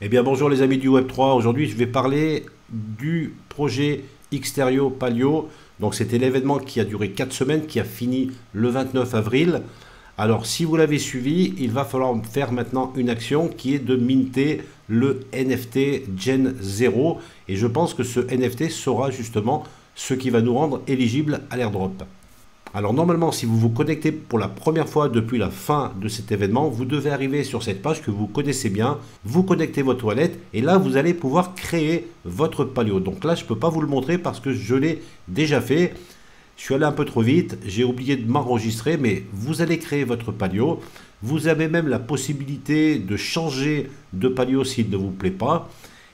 Eh bien bonjour les amis du Web3, aujourd'hui je vais parler du projet Xterrio Palio. Donc c'était l'événement qui a duré 4 semaines, qui a fini le 29 avril. Alors si vous l'avez suivi, il va falloir faire maintenant une action qui est de minter le NFT Gen 0. Et je pense que ce NFT sera justement ce qui va nous rendre éligibles à l'airdrop. Alors normalement, si vous vous connectez pour la première fois depuis la fin de cet événement, vous devez arriver sur cette page que vous connaissez bien, vous connectez votre wallet et là vous allez pouvoir créer votre Palio. Donc là je ne peux pas vous le montrer parce que je l'ai déjà fait. Je suis allé un peu trop vite, j'ai oublié de m'enregistrer, mais vous allez créer votre Palio. Vous avez même la possibilité de changer de Palio s'il ne vous plaît pas.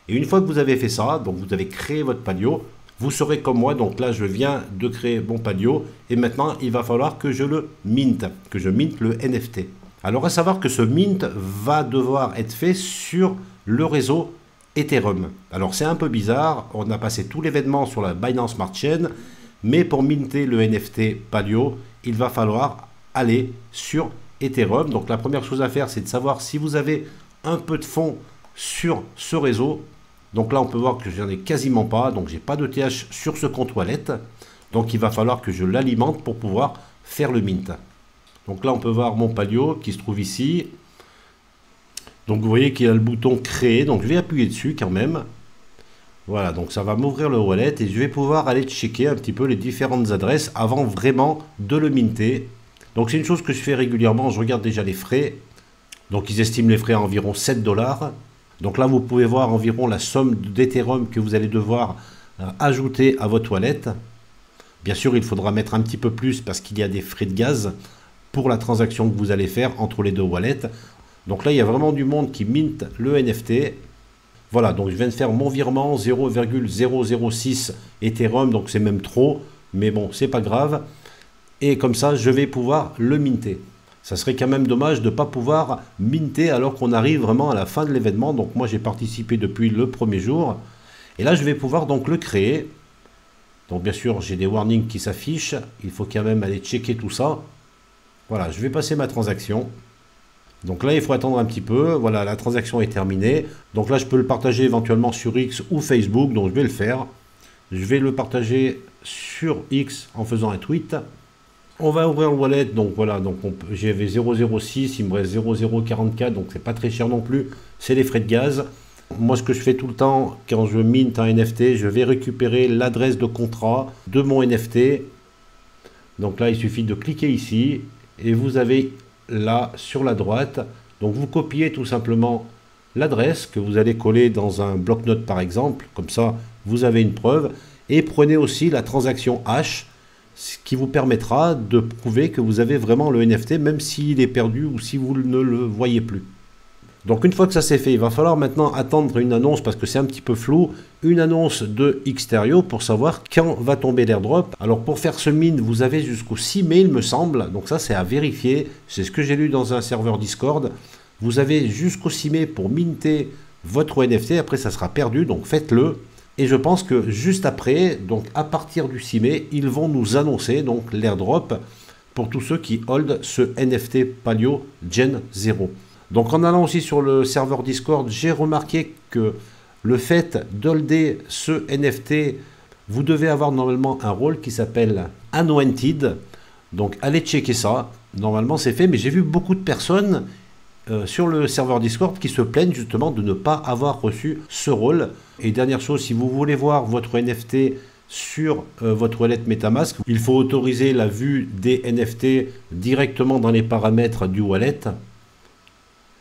Et une fois que vous avez fait ça, donc vous avez créé votre Palio, vous serez comme moi, donc là je viens de créer mon Palio et maintenant il va falloir que je le mint, que je mint le NFT. Alors à savoir que ce mint va devoir être fait sur le réseau Ethereum. Alors c'est un peu bizarre, on a passé tout l'événement sur la Binance Smart Chain, mais pour minter le NFT Palio, il va falloir aller sur Ethereum. Donc la première chose à faire, c'est de savoir si vous avez un peu de fonds sur ce réseau. Donc là, on peut voir que j'en ai quasiment pas. Donc, j'ai pas de TH sur ce compte wallet. Donc, il va falloir que je l'alimente pour pouvoir faire le mint. Donc là, on peut voir mon Palio qui se trouve ici. Donc, vous voyez qu'il y a le bouton créer. Donc, je vais appuyer dessus quand même. Voilà, donc ça va m'ouvrir le wallet et je vais pouvoir aller checker un petit peu les différentes adresses avant vraiment de le minter. Donc, c'est une chose que je fais régulièrement. Je regarde déjà les frais. Donc, ils estiment les frais à environ 7 $. Donc là, vous pouvez voir environ la somme d'Ethereum que vous allez devoir ajouter à votre wallet. Bien sûr, il faudra mettre un petit peu plus parce qu'il y a des frais de gaz pour la transaction que vous allez faire entre les deux wallets. Donc là, il y a vraiment du monde qui mint le NFT. Voilà, donc je viens de faire mon virement 0,006 Ethereum, donc c'est même trop. Mais bon, c'est pas grave. Et comme ça, je vais pouvoir le minter. Ça serait quand même dommage de ne pas pouvoir minter alors qu'on arrive vraiment à la fin de l'événement. Donc moi j'ai participé depuis le premier jour. Et là je vais pouvoir donc le créer. Donc bien sûr j'ai des warnings qui s'affichent. Il faut quand même aller checker tout ça. Voilà, je vais passer ma transaction. Donc là il faut attendre un petit peu. Voilà, la transaction est terminée. Donc là je peux le partager éventuellement sur X ou Facebook. Donc je vais le faire. Je vais le partager sur X en faisant un tweet. On va ouvrir le wallet, donc voilà, donc j'avais 0,06, il me reste 0,044, donc c'est pas très cher non plus, c'est les frais de gaz. Moi ce que je fais tout le temps, quand je mint un NFT, je vais récupérer l'adresse de contrat de mon NFT. Donc là il suffit de cliquer ici, et vous avez là sur la droite, donc vous copiez tout simplement l'adresse que vous allez coller dans un bloc-notes par exemple, comme ça vous avez une preuve, et prenez aussi la transaction hash, ce qui vous permettra de prouver que vous avez vraiment le NFT, même s'il est perdu ou si vous ne le voyez plus. Donc une fois que ça c'est fait, il va falloir maintenant attendre une annonce, parce que c'est un petit peu flou, une annonce de Xterrio pour savoir quand va tomber l'airdrop. Alors pour faire ce mint, vous avez jusqu'au 6 mai il me semble, donc ça c'est à vérifier, c'est ce que j'ai lu dans un serveur Discord. Vous avez jusqu'au 6 mai pour minter votre NFT, après ça sera perdu, donc faites-le. Et je pense que juste après, donc à partir du 6 mai, ils vont nous annoncer donc l'airdrop pour tous ceux qui hold ce NFT Palio Gen 0. Donc en allant aussi sur le serveur Discord, j'ai remarqué que le fait d'holder ce NFT, vous devez avoir normalement un rôle qui s'appelle Unwanted. Donc allez checker ça. Normalement c'est fait, mais j'ai vu beaucoup de personnes sur le serveur Discord qui se plaignent justement de ne pas avoir reçu ce rôle. Et dernière chose, si vous voulez voir votre NFT sur votre wallet MetaMask, il faut autoriser la vue des NFT directement dans les paramètres du wallet.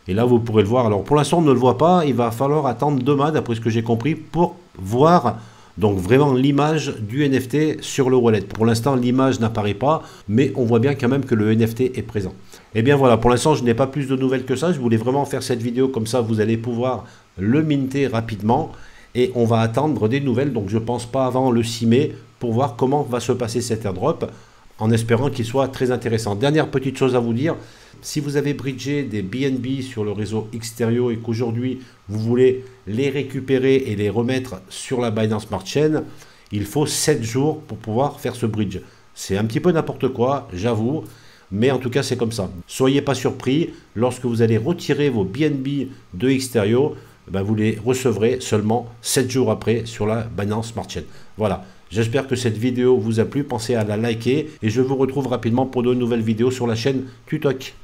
Et là, vous pourrez le voir. Alors pour l'instant, on ne le voit pas. Il va falloir attendre demain, d'après ce que j'ai compris, pour voir donc vraiment l'image du NFT sur le wallet. Pour l'instant, l'image n'apparaît pas, mais on voit bien quand même que le NFT est présent. Et bien voilà, pour l'instant, je n'ai pas plus de nouvelles que ça. Je voulais vraiment faire cette vidéo, comme ça, vous allez pouvoir le minter rapidement. Et on va attendre des nouvelles, donc je ne pense pas avant le 6 mai, pour voir comment va se passer cet airdrop, en espérant qu'il soit très intéressant. Dernière petite chose à vous dire, si vous avez bridgé des BNB sur le réseau Xterrio et qu'aujourd'hui vous voulez les récupérer et les remettre sur la Binance Smart Chain, il faut 7 jours pour pouvoir faire ce bridge. C'est un petit peu n'importe quoi, j'avoue, mais en tout cas c'est comme ça. Soyez pas surpris, lorsque vous allez retirer vos BNB de Xterrio, ben, vous les recevrez seulement 7 jours après sur la Binance Smart Chain. Voilà, j'espère que cette vidéo vous a plu, pensez à la liker et je vous retrouve rapidement pour de nouvelles vidéos sur la chaîne Tutoc.